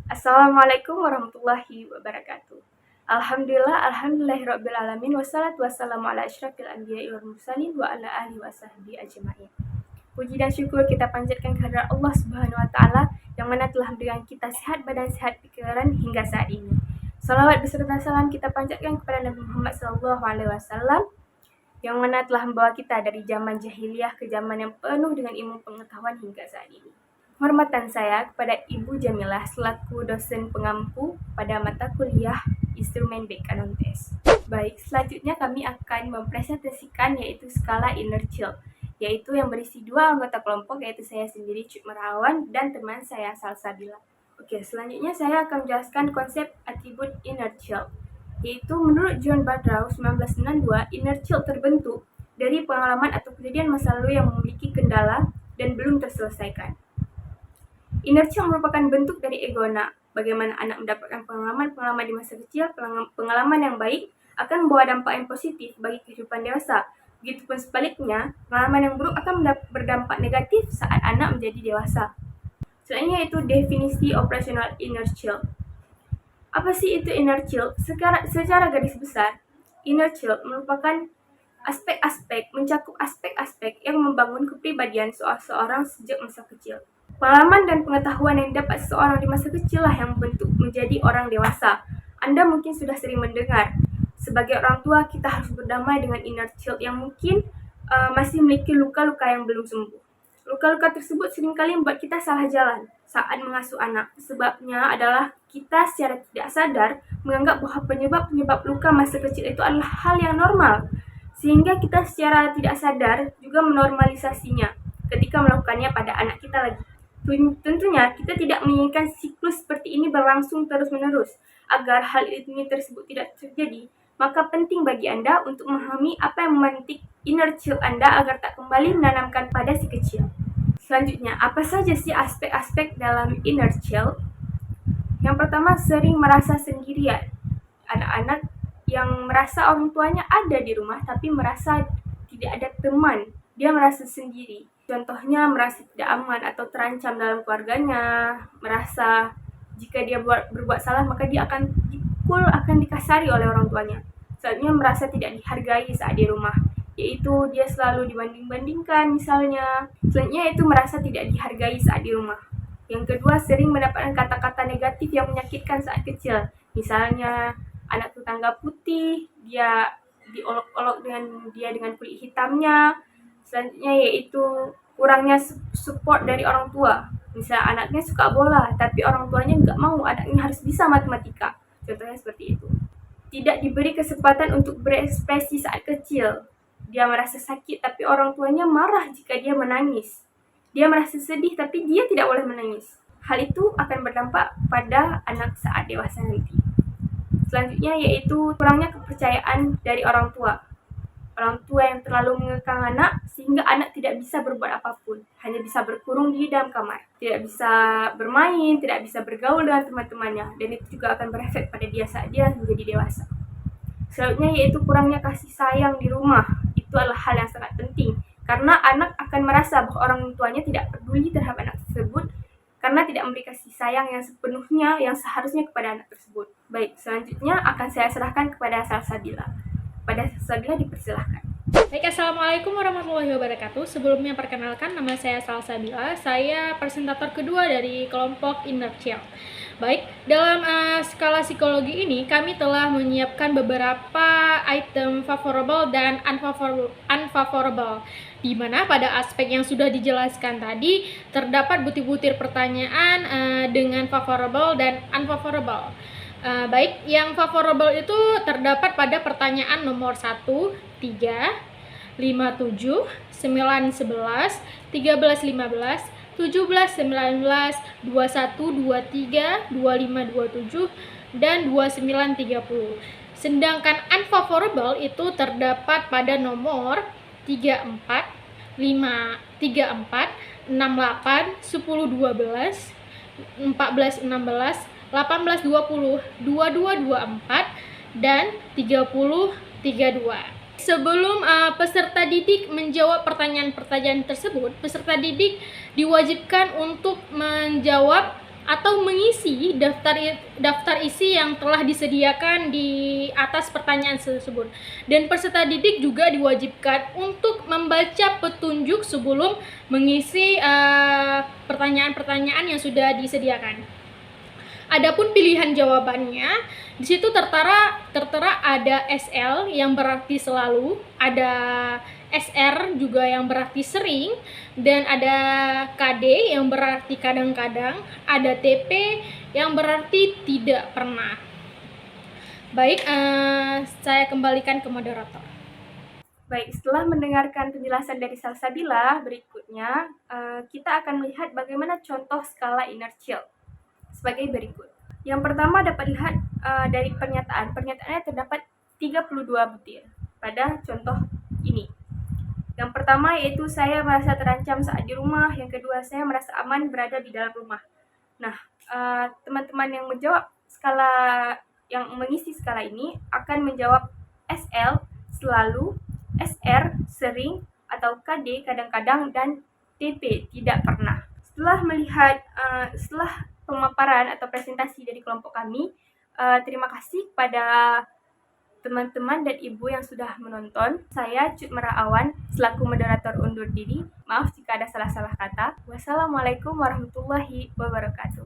Assalamualaikum warahmatullahi wabarakatuh. Alhamdulillahirrabbilalamin. Wassalatu wassalamu ala asyrafil anbiya'i wal mursalin wa ala alihi wa sahbihi ajma'in. Puji dan syukur kita panjatkan kehadirat Allah Subhanahu wa taala yang mana telah memberikan kita sehat badan, sehat pikiran hingga saat ini. Salawat beserta salam kita panjatkan kepada Nabi Muhammad SAW yang mana telah membawa kita dari zaman jahiliyah ke zaman yang penuh dengan ilmu pengetahuan hingga saat ini. Hormatan saya kepada Ibu Jamilah selaku dosen pengampu pada mata kuliah Instrumen Background Test. Baik, selanjutnya kami akan mempresentasikan yaitu skala inner child, yaitu yang berisi dua anggota kelompok, yaitu saya sendiri Cut Merawan dan teman saya Salsabila. Oke, selanjutnya saya akan menjelaskan konsep atribut inner child, yaitu menurut John Badrau 1992, inner child terbentuk dari pengalaman atau kejadian masa lalu yang memiliki kendala dan belum terselesaikan. Inner child merupakan bentuk dari egona. Bagaimana anak mendapatkan pengalaman-pengalaman di masa kecil, pengalaman yang baik akan membawa dampak yang positif bagi kehidupan dewasa. Begitupun sebaliknya, pengalaman yang buruk akan berdampak negatif saat anak menjadi dewasa. Selanjutnya itu definisi operasional inner child. Apa sih itu inner child? Secara garis besar, inner child merupakan mencakup aspek-aspek yang membangun kepribadian seseorang sejak masa kecil. Pengalaman dan pengetahuan yang didapat seseorang di masa kecil lah yang membentuk menjadi orang dewasa. Anda mungkin sudah sering mendengar, sebagai orang tua kita harus berdamai dengan inner child yang mungkin masih memiliki luka-luka yang belum sembuh. Luka-luka tersebut seringkali membuat kita salah jalan saat mengasuh anak. Sebabnya adalah kita secara tidak sadar menganggap bahwa penyebab luka masa kecil itu adalah hal yang normal, sehingga kita secara tidak sadar juga menormalisasinya ketika melakukannya pada anak kita lagi. Tentunya kita tidak menginginkan siklus seperti ini berlangsung terus-menerus. Agar hal ini tersebut tidak terjadi, maka penting bagi Anda untuk memahami apa yang memantik inner child Anda agar tak kembali menanamkan pada si kecil. Selanjutnya, apa saja sih aspek-aspek dalam inner child? Yang pertama, sering merasa sendirian. Anak-anak yang merasa orang tuanya ada di rumah tapi merasa tidak ada teman, dia merasa sendiri. Contohnya merasa tidak aman atau terancam dalam keluarganya, merasa jika dia berbuat salah maka dia akan dipukul, akan dikasari oleh orang tuanya. Selanjutnya merasa tidak dihargai saat di rumah, yaitu dia selalu dibanding-bandingkan misalnya. Selanjutnya itu merasa tidak dihargai saat di rumah. Yang kedua, sering mendapatkan kata-kata negatif yang menyakitkan saat kecil. Misalnya anak tetangga putih, dia diolok-olok dengan kulit hitamnya. Selanjutnya yaitu kurangnya support dari orang tua. Misal anaknya suka bola, tapi orang tuanya nggak mau anaknya harus bisa matematika. Contohnya seperti itu. Tidak diberi kesempatan untuk berekspresi saat kecil. Dia merasa sakit, tapi orang tuanya marah jika dia menangis. Dia merasa sedih, tapi dia tidak boleh menangis. Hal itu akan berdampak pada anak saat dewasa nanti. Selanjutnya yaitu kurangnya kepercayaan dari orang tua. Orang tua yang terlalu mengekang anak sehingga anak tidak bisa berbuat apapun, hanya bisa berkurung di dalam kamar, tidak bisa bermain, tidak bisa bergaul dengan teman-temannya, dan itu juga akan berefek pada dia saat dia menjadi dewasa. Selanjutnya yaitu kurangnya kasih sayang di rumah. Itu adalah hal yang sangat penting karena anak akan merasa bahwa orang tuanya tidak peduli terhadap anak tersebut karena tidak memberi kasih sayang yang sepenuhnya yang seharusnya kepada anak tersebut. Baik, selanjutnya akan saya serahkan kepada Salsabila. Pada Salsabila dipersilahkan. Baik, Assalamualaikum warahmatullahi wabarakatuh. Sebelumnya perkenalkan, nama saya Salsabila. Saya presentator kedua dari kelompok Inner Child. Baik, dalam skala psikologi ini kami telah menyiapkan beberapa item favorable dan unfavorable, di mana pada aspek yang sudah dijelaskan tadi terdapat butir-butir pertanyaan dengan favorable dan unfavorable. Baik, yang favorable itu terdapat pada pertanyaan nomor 1, 3, 5, 7, 9, 11, 13, 15, 17, 19, 21, 23, 25, 27, dan 29, 30. Sedangkan unfavorable itu terdapat pada nomor 34, 5, 34, 68, 10, 12, 14, 16, 18, 20, 22, 24, dan 30, 32. Sebelum peserta didik menjawab pertanyaan-pertanyaan tersebut, peserta didik diwajibkan untuk menjawab atau mengisi daftar isi yang telah disediakan di atas pertanyaan tersebut. Dan peserta didik juga diwajibkan untuk membaca petunjuk sebelum mengisi pertanyaan-pertanyaan yang sudah disediakan. Adapun pilihan jawabannya, di situ tertera ada SL yang berarti selalu, ada SR juga yang berarti sering, dan ada KD yang berarti kadang-kadang, ada TP yang berarti tidak pernah. Baik, saya kembalikan ke moderator. Baik, setelah mendengarkan penjelasan dari Salsabila, berikutnya kita akan melihat bagaimana contoh skala inertial sebagai berikut. Yang pertama dapat lihat dari pernyataan. Pernyataannya terdapat 32 butir pada contoh ini. Yang pertama yaitu saya merasa terancam saat di rumah. Yang kedua, saya merasa aman berada di dalam rumah. Nah, teman-teman yang menjawab yang mengisi skala ini akan menjawab SL selalu, SR sering, atau KD kadang-kadang, dan TP tidak pernah. Setelah pemaparan atau presentasi dari kelompok kami, terima kasih kepada teman-teman dan ibu yang sudah menonton. Saya Cut Merawan selaku moderator undur diri. Maaf jika ada salah-salah kata. Wassalamualaikum warahmatullahi wabarakatuh.